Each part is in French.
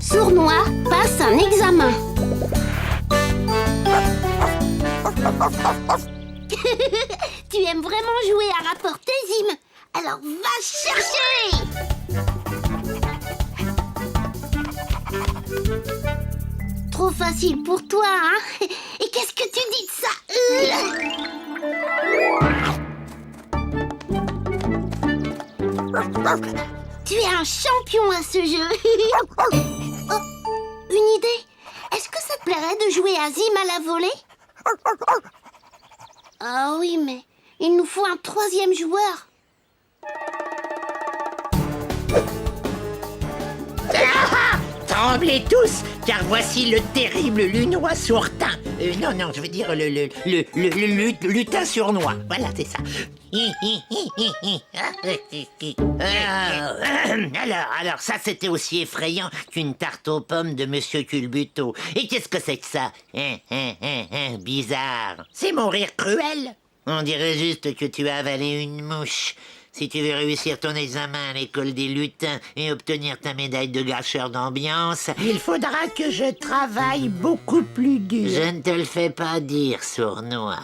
Sournois passe un examen. Tu aimes vraiment jouer à rapporter, Zim? Alors va chercher! Trop facile pour toi, hein? Et qu'est-ce que tu dis de ça? Tu es un champion à ce jeu. Oh, une idée. Est-ce que ça te plairait de jouer à Zim à la volée? Ah oui, mais il nous faut un troisième joueur. Tremblez tous, car voici le terrible lunois sourtin. Non, je veux dire le lutin sournois. Voilà, c'est ça. Alors, ça, c'était aussi effrayant qu'une tarte aux pommes de Monsieur Culbuto. Et qu'est-ce que c'est que ça? Bizarre. C'est mon rire cruel. On dirait juste que tu as avalé une mouche. Si tu veux réussir ton examen à l'école des lutins et obtenir ta médaille de gâcheur d'ambiance, il faudra que je travaille beaucoup plus dur. Je ne te le fais pas dire, sournois.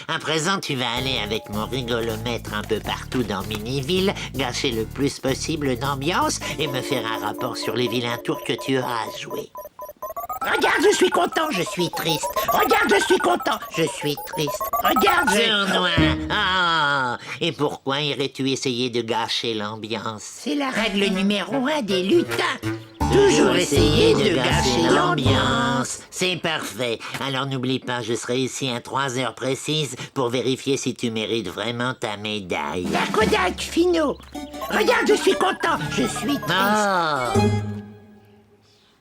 À présent, tu vas aller avec mon rigolomètre un peu partout dans Miniville, gâcher le plus possible d'ambiance et me faire un rapport sur les vilains tours que tu auras joués. Regarde, je suis content, je suis triste. Regarde, je suis content, je suis triste. Regarde, sournois. Et pourquoi irais-tu essayer de gâcher l'ambiance? C'est la règle numéro 1 des lutins. Toujours essayer de gâcher l'ambiance. C'est parfait. Alors n'oublie pas, je serai ici à 3 heures précises pour vérifier si tu mérites vraiment ta médaille. La Kodak, Finot. Regarde, je suis content, je suis triste.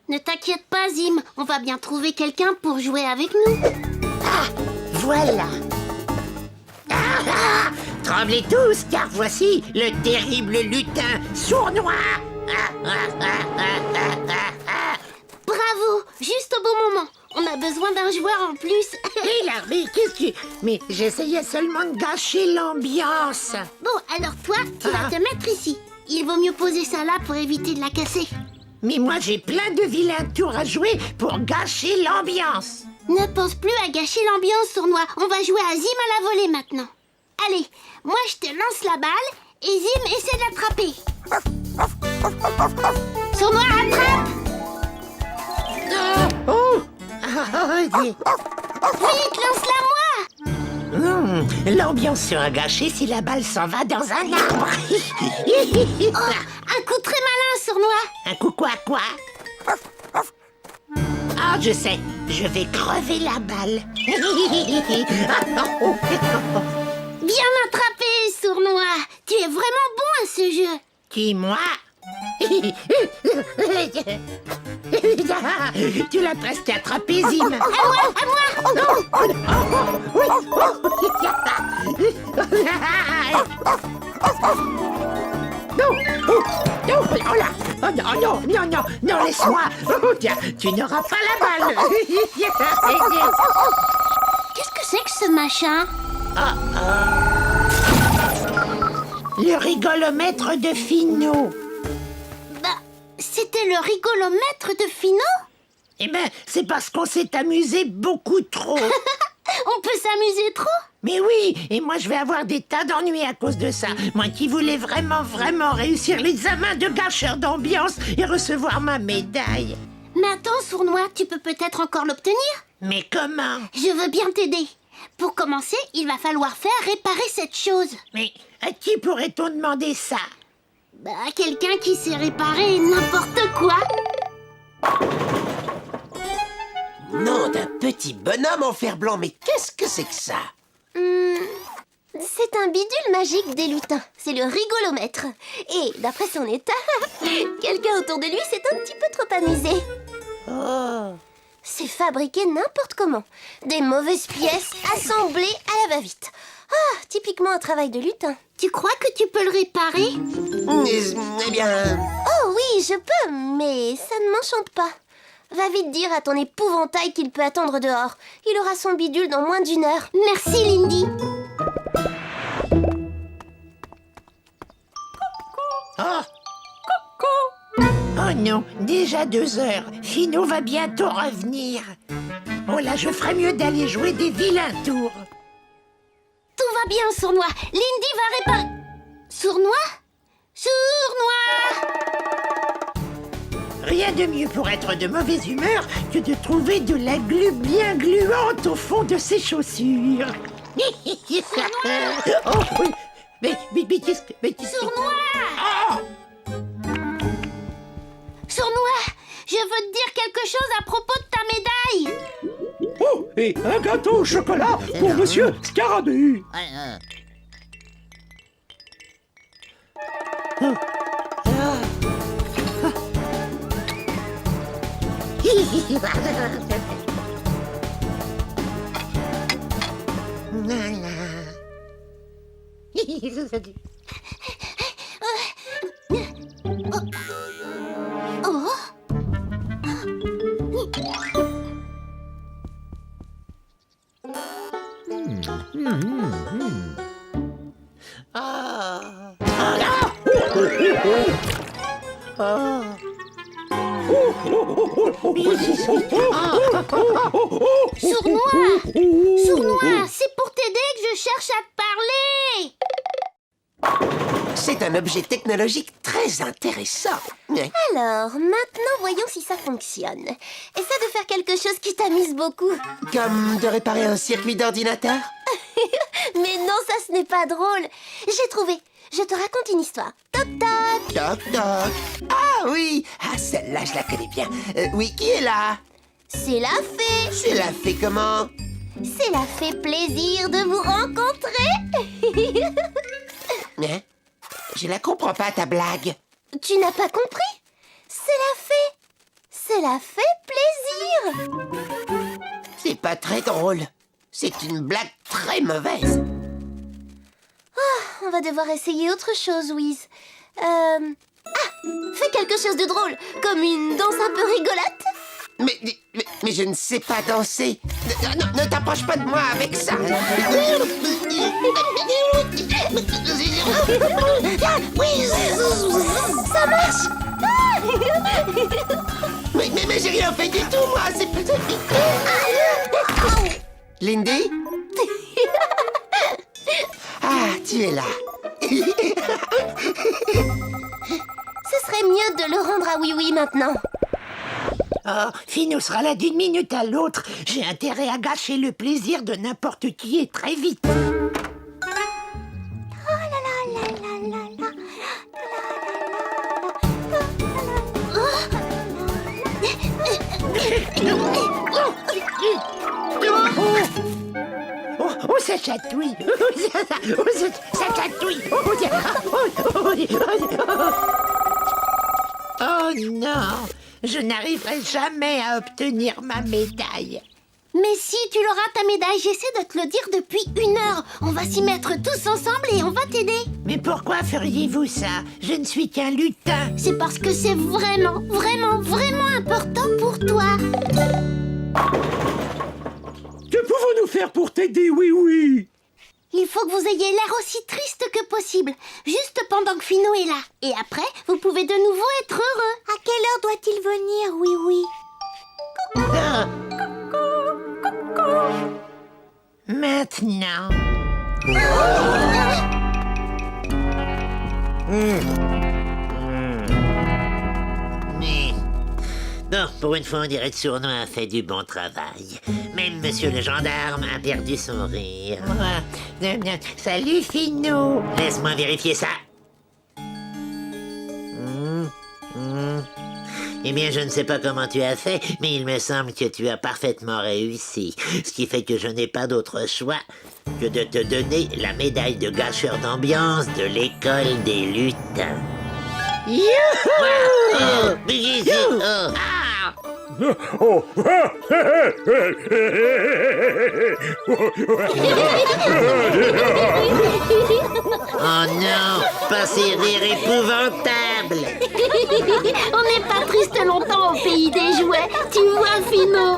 Ne t'inquiète pas, Zim. On va bien trouver quelqu'un pour jouer avec nous. Ah, voilà. Tremblez tous, car voici le terrible lutin sournois. Bravo, juste au bon moment. On a besoin d'un joueur en plus. Hé là, mais qu'est-ce que... Mais j'essayais seulement de gâcher l'ambiance. Bon, alors toi, tu vas te mettre ici. Il vaut mieux poser ça là pour éviter de la casser. Mais moi, j'ai plein de vilains tours à jouer pour gâcher l'ambiance. Ne pense plus à gâcher l'ambiance, Sournois. On va jouer à Zim à la volée maintenant. Allez, moi je te lance la balle et Zim essaie de l'attraper. Sournois, attrape! Vite, lance-la-moi! L'ambiance sera gâchée si la balle s'en va dans un arbre. Un coup très malin, Sournois. Un coup quoi? Ah, je sais, je vais crever la balle. Bien attrapé, Sournois. Tu es vraiment bon à ce jeu. Qui, moi? Tu l'as presque attrapé, Zim. À moi. Non, laisse-moi. Tiens, tu n'auras pas la balle. Qu'est-ce que c'est que ce machin? Le rigolomètre de Finot. Bah, c'était le rigolomètre de Finot? Eh ben, c'est parce qu'on s'est amusé beaucoup trop. On peut s'amuser trop? Mais oui, et moi je vais avoir des tas d'ennuis à cause de ça. Moi qui voulais vraiment réussir l'examen de gâcheur d'ambiance et recevoir ma médaille. Mais attends, Sournois, tu peux peut-être encore l'obtenir? Mais comment? Je veux bien t'aider. Pour commencer, il va falloir faire réparer cette chose. Mais à qui pourrait-on demander ça? Bah, quelqu'un qui sait réparer n'importe quoi. Nom d'un petit bonhomme en fer blanc, mais qu'est-ce que c'est que ça? C'est un bidule magique des lutins. C'est le rigolomètre. Et d'après son état, quelqu'un autour de lui s'est un petit peu trop amusé. Oh. C'est fabriqué n'importe comment. Des mauvaises pièces assemblées à la va-vite. Ah, typiquement un travail de lutin. Tu crois que tu peux le réparer? Eh bien... Oh oui, je peux, mais ça ne m'enchante pas. Va vite dire à ton épouvantail qu'il peut attendre dehors. Il aura son bidule dans moins d'1 heure. Merci, Lindy. Oh non, déjà 2 heures. Finot va bientôt revenir. Oh là, je ferais mieux d'aller jouer des vilains tours. Tout va bien, Sournois. Lindy va réparer... Sournois? Sournois! Rien de mieux pour être de mauvaise humeur que de trouver de la glu bien gluante au fond de ses chaussures. Oh, oui. Mais qu'est-ce que... Sournois! Oh! Sournois, je veux te dire quelque chose à propos de ta médaille. Oh, et un gâteau au chocolat pour Monsieur Scarabée. Oh. Sournois! Sournois, c'est pour t'aider que je cherche à te parler. C'est un objet technologique très intéressant. Alors, maintenant, voyons si ça fonctionne. Essaie de faire quelque chose qui t'amuse beaucoup. Comme de réparer un circuit d'ordinateur? Mais non, ça, ce n'est pas drôle. J'ai trouvé. Je te raconte une histoire. Toc toc. Toc toc. Ah oui, ah celle-là je la connais bien. Oui, qui est là? C'est la fée. C'est la fée comment? C'est la fée plaisir de vous rencontrer. Hein? Je la comprends pas ta blague. Tu n'as pas compris? C'est la fée. C'est la fée plaisir. C'est pas très drôle. C'est une blague très mauvaise. On va devoir essayer autre chose, Wiz. Ah, fais quelque chose de drôle, comme une danse un peu rigolote. Mais je ne sais pas danser. Ne t'approche pas de moi avec ça. Ça marche. Mais j'ai rien fait du tout, moi. Lindy? Ah, tu es là. Ce serait mieux de le rendre à Oui-Oui maintenant. Oh, Finot sera là d'une minute à l'autre. J'ai intérêt à gâcher le plaisir de n'importe qui et très vite. Oh, ça chatouille. Ça chatouille. Oh non, je n'arriverai jamais à obtenir ma médaille. Mais si, tu l'auras ta médaille, j'essaie de te le dire depuis 1 heure. On va s'y mettre tous ensemble et on va t'aider. Mais pourquoi feriez-vous ça? Je ne suis qu'un lutin. C'est parce que c'est vraiment, vraiment, vraiment important pour toi. Que pouvons-nous faire pour t'aider, oui? Il faut que vous ayez l'air aussi triste que possible, juste pendant que Finot est là. Et après, vous pouvez de nouveau être heureux. À quelle heure doit-il venir, oui? Ah. Maintenant. Mais... Bon, pour une fois, on dirait que Sournois a fait du bon travail. Même monsieur le gendarme a perdu son rire. Salut, Finot. Laisse-moi vérifier ça. Eh bien, je ne sais pas comment tu as fait, mais il me semble que tu as parfaitement réussi. Ce qui fait que je n'ai pas d'autre choix que de te donner la médaille de gâcheur d'ambiance de l'école des lutins. Youhou! Oh. Oh non, pas ces rires épouvantables. On n'est pas triste longtemps au pays des jouets, tu vois, Finot.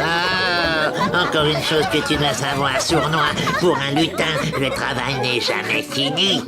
Ah, encore une chose que tu dois savoir, Sournois. Pour un lutin, le travail n'est jamais fini.